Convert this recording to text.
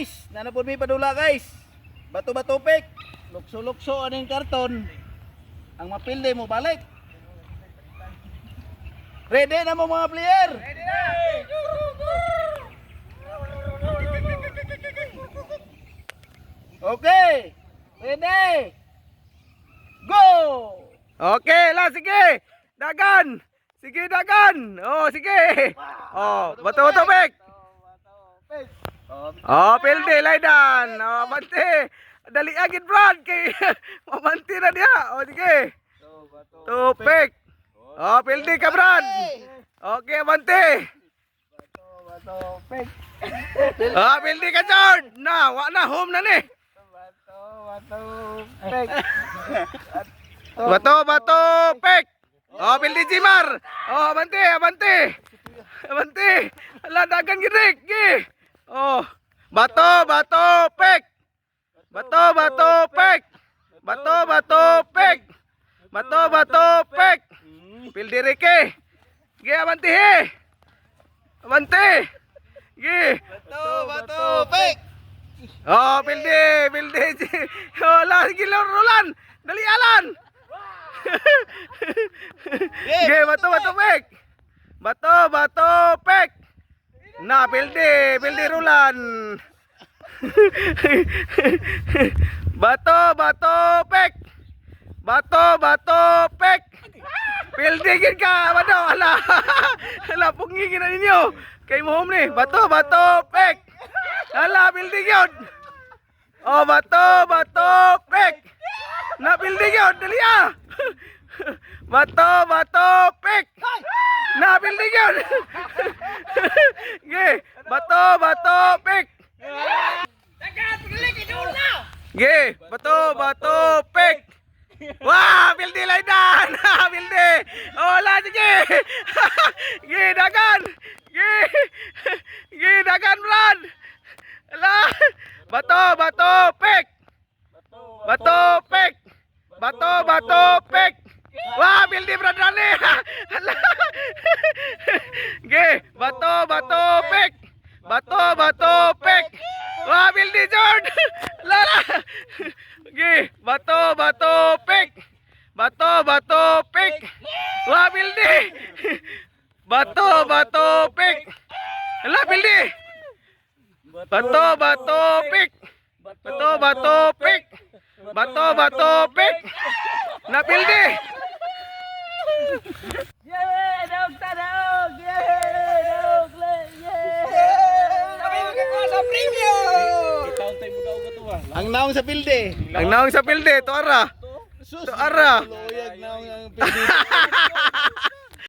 guys. Nanapod mi padula guys. Bato-bato pek. Lukso-lukso aning karton. Ang mapilde mo balik. Ready na mo mga player? Ready na! Okay. Ready. Go! Okay, la sige. Dagan. Sige dagan. Oh, sige. Oh, bato-bato pek. Oh, pilde laydan. Oh, bante. Dali agad Brad kay mabanti na dia. Oh, sige. Tupik. Oh, pilde ka Brad. Okay, bante. Bato-bato Ah, pilde ka Jord. Na, wa na home na ni. pek. Bato-bato pek. Oh, pilde Jimar. Oh, bante, bante. Bante. Ala dagan gidik. Gi. Oh, bato-bato pek. Bato-bato pek. Bato-bato pek. Bato-bato pek. Pilde Rike. Gi abante he. Abante. Gi. Bato-bato pek. Oh, pilde. Oh, la sige Roland. Dali alan. Gi bato-bato pek. Bato-bato pek. Na pilde Roland. Bato-bato pek. Bato-bato pek. Pilde gid ka, bato ala. Ala pungigin na ninyo. Kay mo home ni. Bato-bato pek. Ala pilde gyud. Oh, bato-bato pek. Na pilde gyud dali ah. Bato-bato pek. Na pilde gyud. Ge, bato-bato pek. Ge, bato-bato pek. Wah, pilde laydan. Pilde. Oh, la sige. Ge, dagan. Ge, dagan Brad. La. Bato-bato pek. Bato-pek. Bato-bato pek. Wah, pilde Brad Rani. Ge, bato-bato pek. Bato-bato pek. Wah, pilde Jord. Lala. Ge, bato-bato pek. Bato-bato pek. Wah, pilde. Bato-bato pek. Ala, pilde. Bato-bato pek. Bato-bato pek. Bato-bato pek. Na pilde. Yeay, daog ta daog. Yeay, daog le. Yeay. Kami magkakasa premium. Ang naong sa pilde. Ang naong sa pilde, to ara. To ara. Loyag na